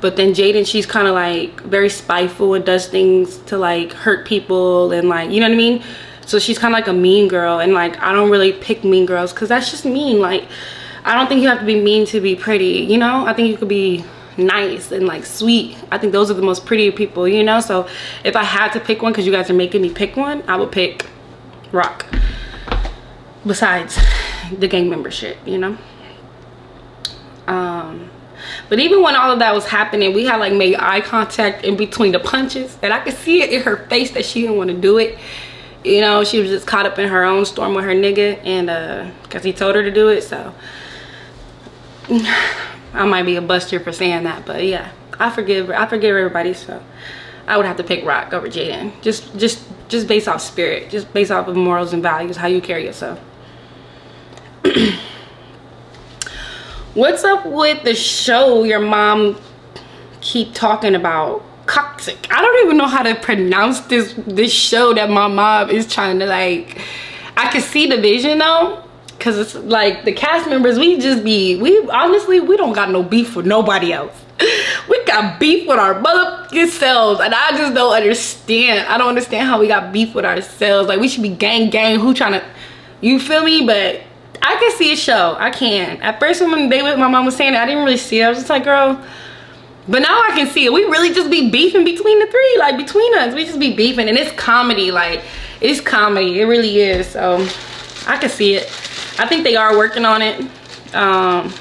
But then Jaden, she's kind of like very spiteful and does things to like hurt people, and like, you know what I mean? So she's kind of like a mean girl, and like I don't really pick mean girls, because that's just mean. Like I don't think you have to be mean to be pretty, you know? I think you could be nice and like sweet. I think those are the most pretty people, you know? So if I had to pick one, because you guys are making me pick one, I would pick Rock. Besides the gang member shit, you know? But even when all of that was happening, we had like made eye contact in between the punches, and I could see it in her face that she didn't want to do it. You know, she was just caught up in her own storm with her nigga, and because he told her to do it. So I might be a buster for saying that, but yeah, I forgive everybody. So I would have to pick Rock over Jaden, just based off spirit, just based off of morals and values, how you carry yourself. What's up with the show your mom keep talking about? Toxic. I don't even know how to pronounce this show that my mom is trying to like. I can see the vision though, because it's like the cast members, we honestly, we don't got no beef with nobody else. We got beef with our motherfucking selves, and I just don't understand. I don't understand how we got beef with ourselves. Like, we should be gang, who trying to, you feel me? But I can see a show. I can. At first when my mom was saying it, I didn't really see it. I was just like, girl. But now I can see it. We really just be beefing between the three. Like, between us, we just be beefing. And it's comedy. Like, it's comedy. It really is. So I can see it. I think they are working on it.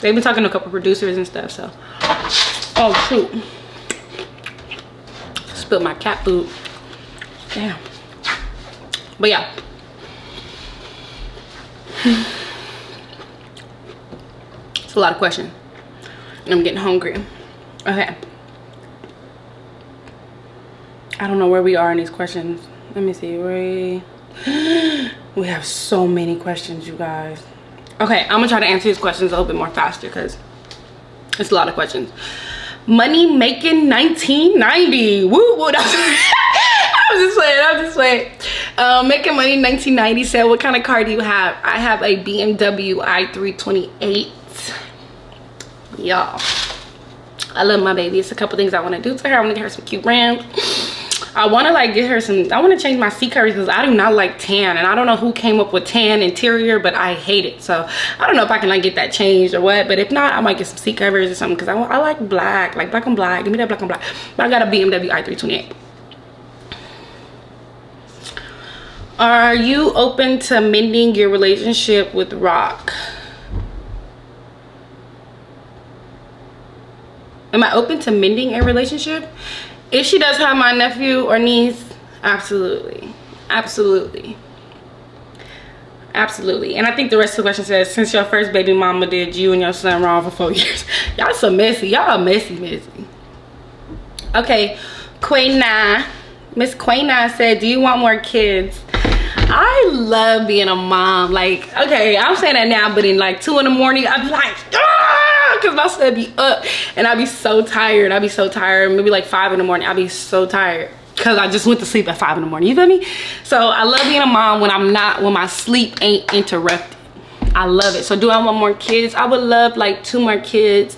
They've been talking to a couple producers and stuff. So, oh shoot, spilled my cat food. Damn. But yeah. It's a lot of questions. And I'm getting hungry. Okay. I don't know where we are in these questions. Let me see. We have so many questions, you guys. Okay, I'm gonna try to answer these questions a little bit more faster because it's a lot of questions. Money making 1990. Woo woo. I'm just playing. Making money 1990 said, what kind of car do you have? I have a BMW i328. Y'all, I love my baby. It's a couple things I want to do to her. I want to get her some cute brands. I want to like get her some, I want to change my seat covers because I do not like tan, and I don't know who came up with tan interior, but I hate it. So I don't know if I can like get that changed or what, but if not, I might get some seat covers or something because I like black, like black on black. Give me that black on black. But I got a BMW i328. Are you open to mending your relationship with Rock? Am I open to mending a relationship? If she does have my nephew or niece, absolutely. Absolutely. Absolutely. And I think the rest of the question says, since your first baby mama did you and your son wrong for 4 years. Y'all so messy. Y'all messy. Okay, Quayna. Miss Quayna said, do you want more kids? I love being a mom. Like, okay, I'm saying that now, but in like 2 in the morning, I'd be like, because my son be up and I'd be so tired. Maybe like 5 in the morning, I'd be so tired because I just went to sleep at 5 in the morning. You feel me? So I love being a mom when my sleep ain't interrupted. I love it. So do I want more kids? I would love like 2 more kids,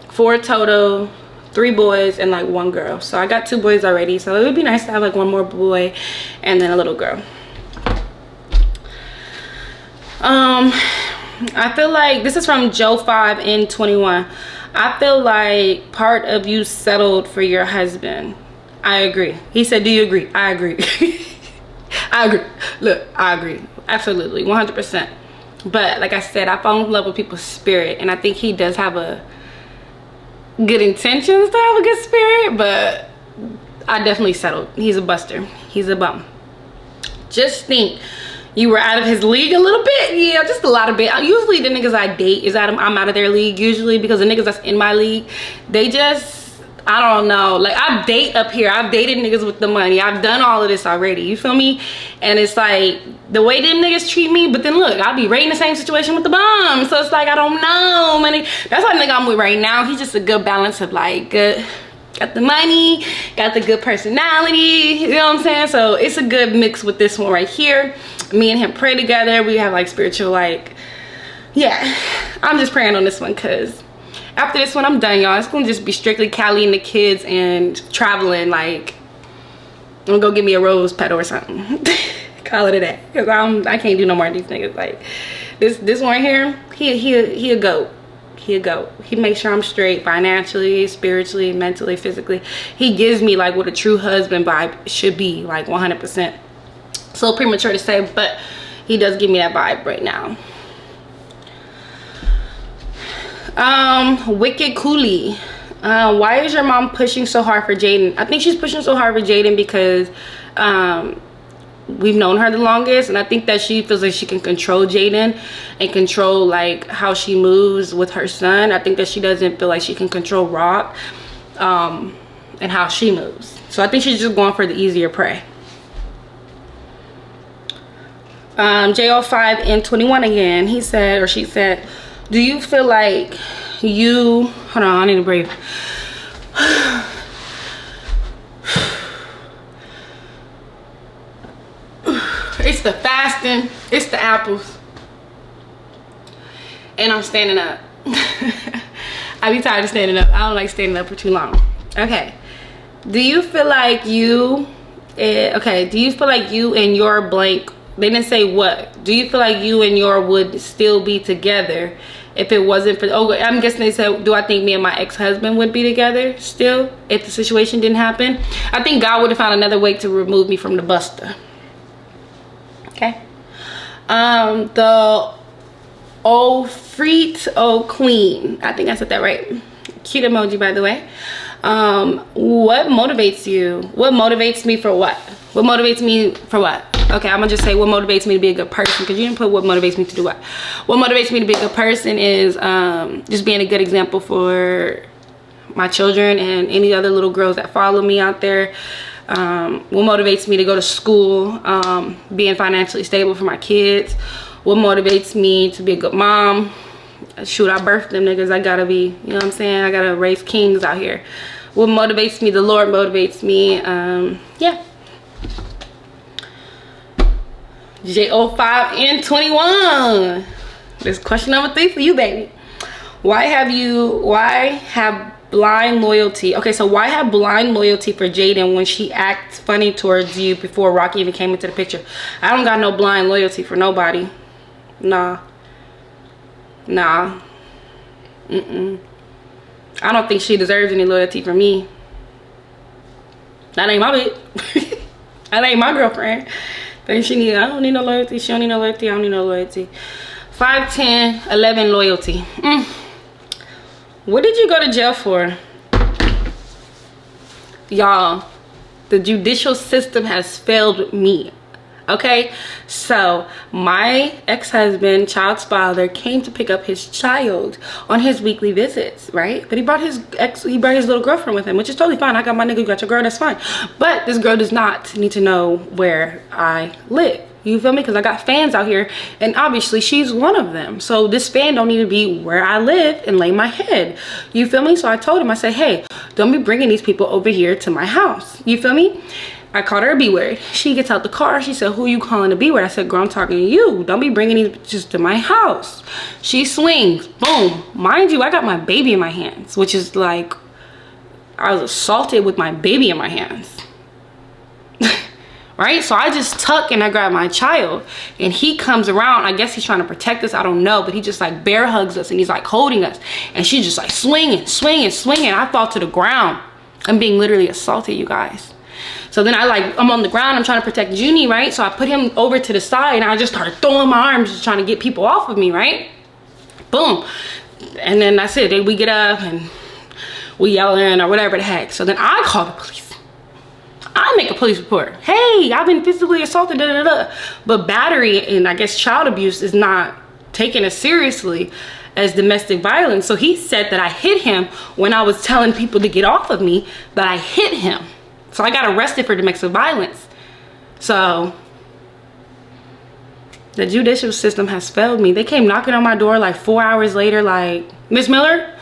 4 total, 3 boys and like 1 girl. So I got 2 boys already, so it would be nice to have like 1 more boy and then a little girl. I feel like, this is from Joe5N21. I feel like part of you settled for your husband. I agree. He said, do you agree? I agree. I agree. Look, I agree. Absolutely, 100%. But like I said, I fall in love with people's spirit, and I think he does have a good intentions to have a good spirit, but I definitely settled. He's a buster. He's a bum. Just think, you were out of his league a little bit. Yeah, just a lot of bit. Usually the niggas I date I'm out of their league usually, because the niggas that's in my league, they just, I don't know, like I date up here. I've dated niggas with the money. I've done all of this already, you feel me? And it's like the way them niggas treat me, but then look, I'll be right in the same situation with the bum. So it's like, I don't know, money. That's what nigga I'm with right now. He's just a good balance of like good, got the money, got the good personality, you know what I'm saying? So it's a good mix with this one right here. Me and him pray together. We have like spiritual, like, yeah, I'm just praying on this one because after this one I'm done, y'all. It's gonna just be strictly Cali and the kids and traveling. Like, I'm gonna go get me a rose petal or something. Call it a day, because I can't do no more of these niggas. Like this one here, he a goat. He a goat. He makes sure I'm straight financially, spiritually, mentally, physically. He gives me like what a true husband vibe should be, like 100%. So premature to say, but he does give me that vibe right now. Wicked Coolie. Why is your mom pushing so hard for Jaden? I think she's pushing so hard for Jaden because we've known her the longest, and I think that she feels like she can control Jaden and control like how she moves with her son. I think that she doesn't feel like she can control Rock and how she moves. So I think she's just going for the easier prey. J05 and 21 again. He said, or she said, do you feel like you, hold on, I need to breathe. It's the fasting, it's the apples, and I'm standing up. I be tired of standing up. I don't like standing up for too long. Okay, do you feel like you, do you feel like you and your blank, they didn't say what, do you feel like you and your would still be together if it wasn't for, oh, I'm guessing they said, do I think me and my ex-husband would be together still if the situation didn't happen? I think God would have found another way to remove me from the buster. Okay. The Oh Queen, I think I said that right. Cute emoji, by the way. What motivates you? What motivates me for what? What motivates me for what? Okay, I'm gonna just say what motivates me to be a good person, because you didn't put what motivates me to do what. What motivates me to be a good person is just being a good example for my children and any other little girls that follow me out there. What motivates me to go to school, being financially stable for my kids. What motivates me to be a good mom? Shoot, I birthed them niggas. I gotta be, you know what I'm saying? I gotta raise kings out here. What motivates me? The Lord motivates me. Yeah. J05 and 21. This is question number 3 for you, baby. Why have blind loyalty? Okay, so why have blind loyalty for Jaden when she acts funny towards you before Rocky even came into the picture? I don't got no blind loyalty for nobody. Nah. I don't think she deserves any loyalty from me. That ain't my bitch. That ain't my girlfriend. I don't need no loyalty. She don't need no loyalty. I don't need no loyalty. 5, 10, 11 loyalty. What did you go to jail for? Y'all, the judicial system has failed me. Okay, so my ex-husband, child's father, came to pick up his child on his weekly visits, right? But he brought his little girlfriend with him, which is totally fine. I got my nigga, you got your girl, that's fine. But this girl does not need to know where I live. You feel me? Because I got fans out here, and obviously she's one of them. So this fan don't need to be where I live and lay my head. You feel me? So I told him, I said, hey, don't be bringing these people over here to my house. You feel me? I called her a B-word. She gets out the car. She said, who you calling a B-word? I said, girl, I'm talking to you. Don't be bringing these bitches to my house. She swings. Boom. Mind you, I got my baby in my hands, which is like, I was assaulted with my baby in my hands. Right? So I just tuck and I grab my child, and he comes around. I guess he's trying to protect us. I don't know. But he just like bear hugs us, and he's like holding us. And she's just like swinging. I fall to the ground. I'm being literally assaulted, you guys. So then I'm on the ground, I'm trying to protect Junie, right? So I put him over to the side, and I just started throwing my arms, just trying to get people off of me, right? Boom. And then that's it. Then we get up and we yelling or whatever the heck. So then I call the police. I make a police report. Hey, I've been physically assaulted, da da da. But battery and I guess child abuse is not taken as seriously as domestic violence. So he said that I hit him when I was telling people to get off of me, but I hit him. So I got arrested for domestic violence. So the judicial system has failed me. They came knocking on my door like 4 hours later, like, Miss Miller?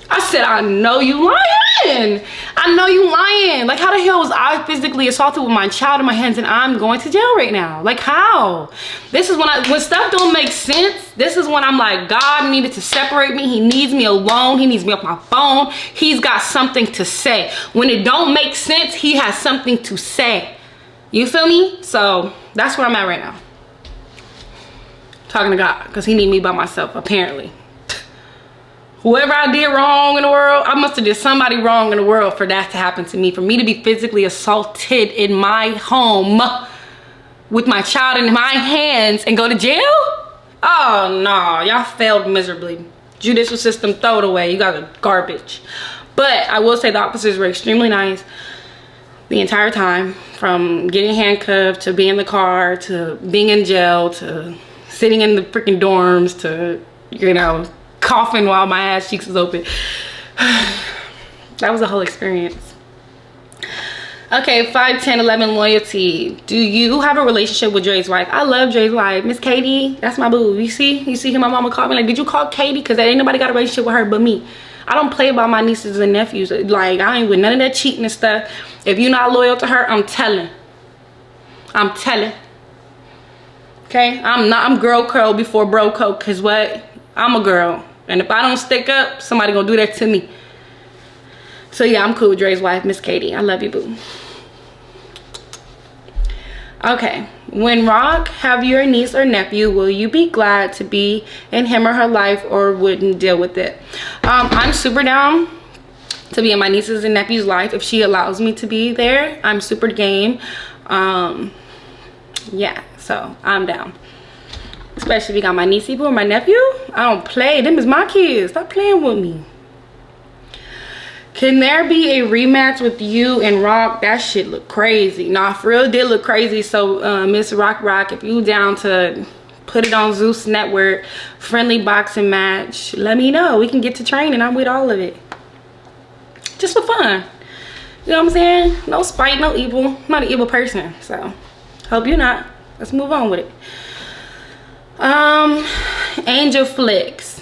I said, I know you lying. I know you lying. Like, how the hell was I physically assaulted with my child in my hands and I'm going to jail right now? Like, how? This is when stuff don't make sense. This is when I'm like, God needed to separate me. He needs me alone. He needs me off my phone. He's got something to say. When it don't make sense, he has something to say. You feel me? So that's where I'm at right now. Talking to God, because he need me by myself, apparently. Whoever I did wrong in the world, I must have did somebody wrong in the world for that to happen to me. For me to be physically assaulted in my home with my child in my hands and go to jail? Oh no, y'all failed miserably. judicial system, throw it away. You guys are garbage. But I will say the officers were extremely nice the entire time, from getting handcuffed to being in the car to being in jail to sitting in the freaking dorms to, you know, coughing while my ass cheeks was open. That was a whole experience. Okay, 5, 10, 11, loyalty. Do you have a relationship with Dre's wife? I love Dre's wife. Miss Katie, that's my boo. You see him, my mama called me like, did you call Katie? Because ain't nobody got a relationship with her but me. I don't play about my nieces and nephews. Like, I ain't with none of that cheating and stuff. If you're not loyal to her, I'm telling. Okay, I'm girl code before bro code. Cause what? I'm a girl. And if I don't stick up, somebody gonna do that to me. So yeah, I'm cool with Dre's wife, Miss Katie. I love you, boo. Okay, when Rock have your niece or nephew, will you be glad to be in him or her life, or wouldn't deal with it? I'm super down to be in my nieces and nephew's life if she allows me to be there. I'm super game. Yeah, so I'm down. Especially if you got my niece or my nephew. I don't play. Them is my kids. Stop playing with me. Can there be a rematch with you and Rock? That shit look crazy. Nah, for real, did look crazy. So Miss Rock, if you down to put it on Zeus Network, friendly boxing match, let me know. We can get to training. I'm with all of it. Just for fun. You know what I'm saying? No spite, no evil. I'm not an evil person. So hope you're not. Let's move on with it. Angel Flicks.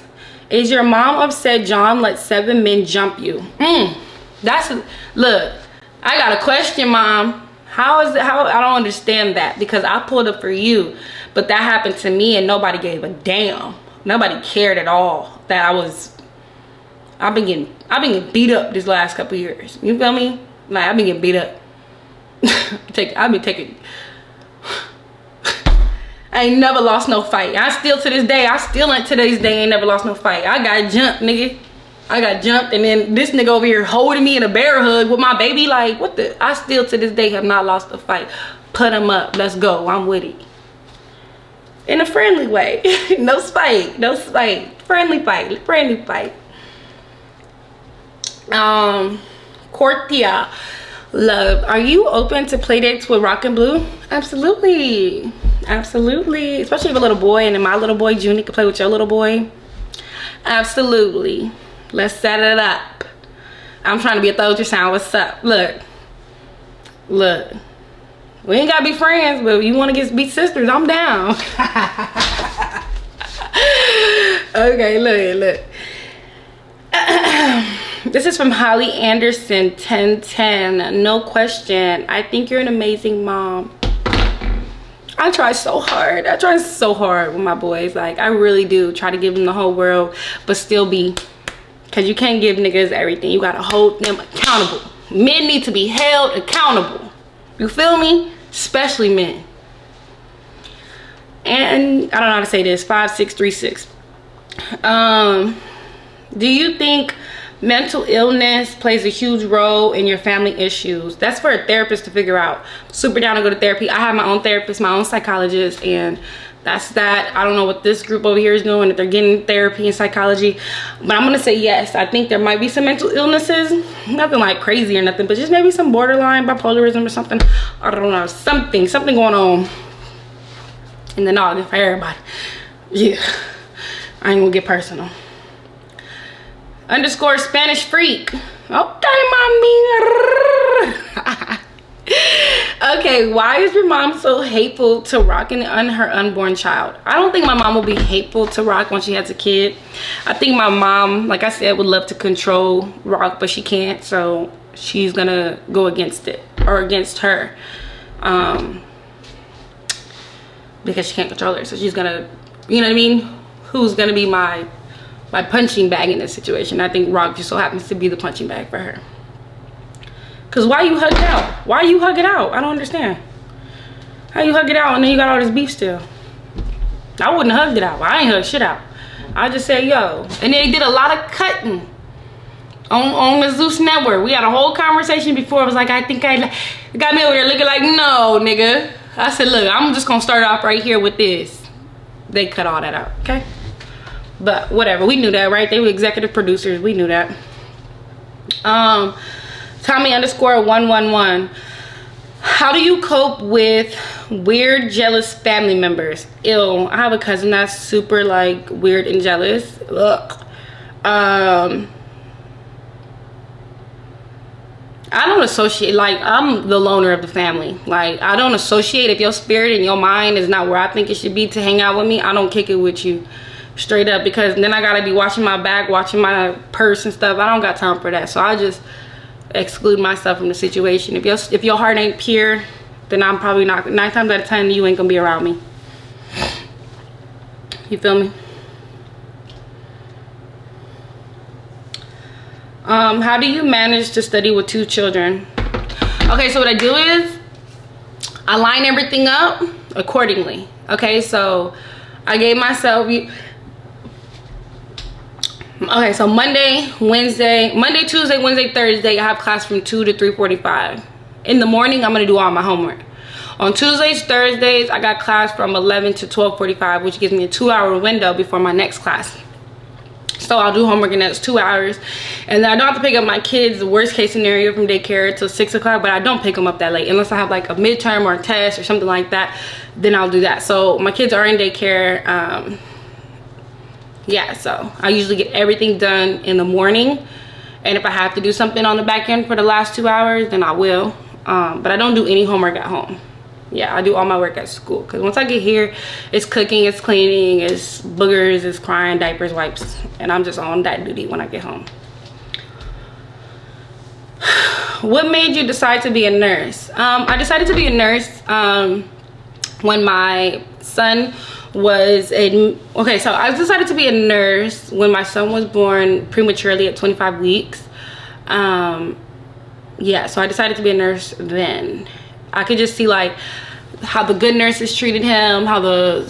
Is your mom upset John let 7 men jump you? Look, I got a question, Mom. How I don't understand that, because I pulled up for you, but that happened to me and nobody gave a damn. Nobody cared at all that I've been getting beat up this last couple years. You feel me? Like, I've been getting beat up. I ain't never lost no fight. I still to this day ain't never lost no fight. I got jumped, nigga. I got jumped, and then this nigga over here holding me in a bear hug with my baby. Like, what the? I still to this day have not lost a fight. Put him up. Let's go. I'm with it. In a friendly way. No spite. No spite. Friendly fight. Friendly fight. Cortia. Love. Are you open to play dates with Rock and Blue? Absolutely. Absolutely. Especially if a little boy, and then my little boy Junie can play with your little boy. Absolutely. Let's set it up. I'm trying to be a throw sound. What's up? Look. We ain't gotta be friends, but if you want to be sisters, I'm down. Okay, look. This is from Holly Anderson 1010. No question. I think you're an amazing mom. I try so hard. With my boys. Like, I really do try to give them the whole world, but still be, because you can't give niggas everything. You gotta hold them accountable. Men need to be held accountable. You feel me? Especially men. And I don't know how to say this. 5636. Do you think mental illness plays a huge role in your family issues? That's for a therapist to figure out. Super down to go to therapy. I have my own therapist, my own psychologist, and that's that. I don't know what this group over here is doing, if they're getting therapy and psychology, but I'm gonna say yes. I think there might be some mental illnesses, nothing like crazy or nothing, but just maybe some borderline bipolarism or something. I don't know, something going on in the noggin for everybody. Yeah, I ain't gonna get personal. _ Spanish freak. Okay, mommy. Okay, why is your mom so hateful to Rock and her unborn child? I don't think my mom will be hateful to Rock when she has a kid. I think my mom, like I said, would love to control Rock, but she can't, so she's gonna go against it, or against her, because she can't control her. So she's gonna, you know what I mean? Who's gonna be my punching bag in this situation? I think Rock just so happens to be the punching bag for her. Cause why you hug it out? Why you hug it out? I don't understand. How you hug it out and then you got all this beef still? I wouldn't have hugged it out. I ain't hugged shit out. I just said, yo. And they did a lot of cutting on the Zeus Network. We had a whole conversation before. I was like, I think it got me over there looking like, no, nigga. I said, look, I'm just gonna start off right here with this. They cut all that out, okay? But whatever, we knew that, right? They were executive producers, we knew that. Tommy underscore 111. How do you cope with weird, jealous family members? Ew, I have a cousin that's super like weird and jealous. Ugh. I don't associate, like, I'm the loner of the family. Like, I don't associate. If your spirit and your mind is not where I think it should be to hang out with me, I don't kick it with you straight up, because then I gotta be watching my back, watching my purse and stuff. I don't got time for that. So I just exclude myself from the situation. If your heart ain't pure, then I'm probably not, 9 times out of 10 you ain't gonna be around me. You feel me? How do you manage to study with 2 children? Okay, so what I do is I line everything up accordingly. Okay, so I gave myself, okay, so Monday, Tuesday, Wednesday, Thursday, I have class from 2 to 3:45. In the morning, I'm gonna do all my homework. On Tuesdays, Thursdays, I got class from 11 to 12:45, which gives me a 2-hour window before my next class. So I'll do homework in that's 2 hours, and then I don't have to pick up my kids, the worst case scenario, from daycare till 6 o'clock, but I don't pick them up that late unless I have like a midterm or a test or something like that. Then I'll do that. So my kids are in daycare. Yeah, so I usually get everything done in the morning, and if I have to do something on the back end for the last 2 hours, then I will. But I don't do any homework at home. Yeah, I do all my work at school, because once I get here, it's cooking, it's cleaning, it's boogers, it's crying, diapers, wipes, and I'm just on that duty when I get home. What made you decide to be a nurse? I decided to be a nurse when my son was okay, so I decided to be a nurse when my son was born prematurely at 25 weeks. Yeah, so I decided to be a nurse then. I could just see like how the good nurses treated him, how the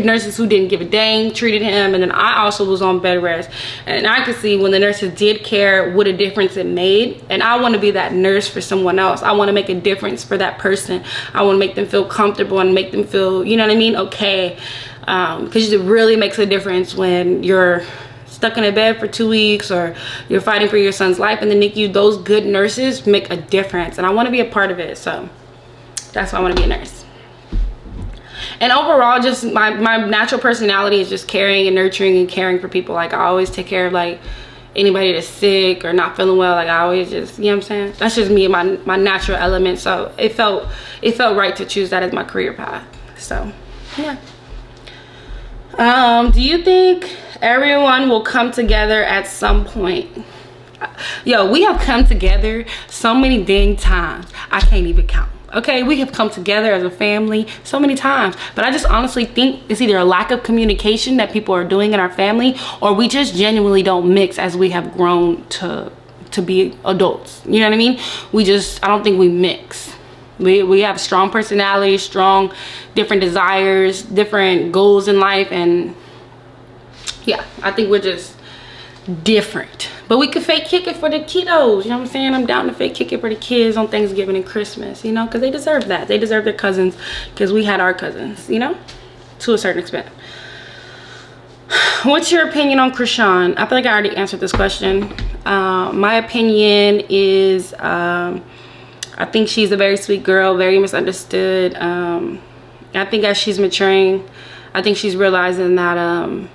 nurses who didn't give a dang treated him, and then I also was on bed rest, and I could see when the nurses did care what a difference it made. And I want to be that nurse for someone else. I want to make a difference for that person. I want to make them feel comfortable and make them feel, you know what I mean, okay, because it really makes a difference when you're stuck in a bed for 2 weeks or you're fighting for your son's life in the NICU. Those good nurses make a difference, and I want to be a part of it. So that's why I want to be a nurse. And overall, just my natural personality is just caring and nurturing and caring for people. Like, I always take care of like anybody that's sick or not feeling well. Like, I always just, you know what I'm saying, that's just me and my natural element. So it felt right to choose that as my career path. So yeah. Do you think everyone will come together at some point? Yo, we have come together so many dang times I can't even count. Okay, we have come together as a family so many times, but I just honestly think it's either a lack of communication that people are doing in our family, or we just genuinely don't mix as we have grown to be adults. You know what I mean? I don't think we mix. We have strong personalities, strong different desires, different goals in life, and yeah, I think we're just different. But we could fake kick it for the kiddos, you know what I'm saying? I'm down to fake kick it for the kids on Thanksgiving and Christmas, you know, because they deserve that. They deserve their cousins, because we had our cousins, you know, to a certain extent. What's your opinion on Krishan? I feel like I already answered this question. My opinion is I think she's a very sweet girl, very misunderstood. I think as she's maturing, I think she's realizing that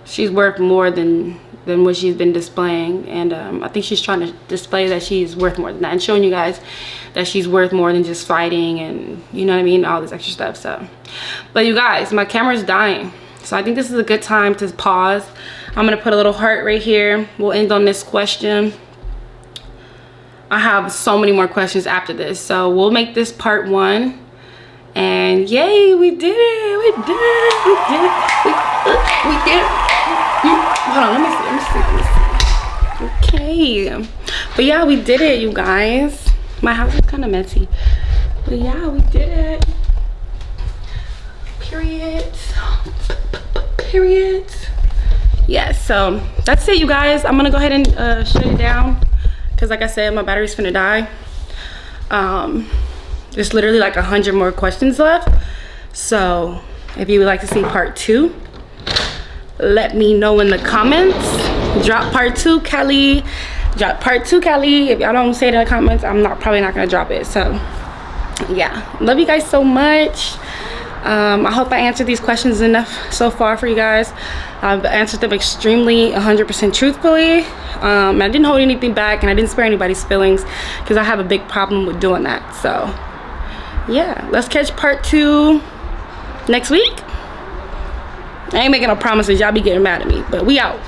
she's worth more than what she's been displaying, and I think she's trying to display that she's worth more than that, and showing you guys that she's worth more than just fighting and, you know what I mean, all this extra stuff. So, but you guys, my camera's dying, so I think this is a good time to pause. I'm gonna put a little heart right here. We'll end on this question. I have so many more questions after this, so we'll make this part 1. And yay, we did it, we did it, we did it. Hold on, let me see. Okay, but yeah, we did it, you guys. My house is kind of messy, but yeah, we did it. Period. Yeah, so that's it, you guys. I'm gonna go ahead and shut it down, because like I said, my battery's finna die. There's literally like 100 more questions left, so if you would like to see part 2, let me know in the comments. Drop part 2, Kelly. Drop part 2, Kelly. If y'all don't say it in the comments, I'm probably not gonna drop it. So yeah, love you guys so much. I hope I answered these questions enough so far for you guys. I've answered them extremely 100% truthfully. I didn't hold anything back, and I didn't spare anybody's feelings because I have a big problem with doing that. So yeah, let's catch part 2 next week. I ain't making no promises, y'all be getting mad at me, but we out.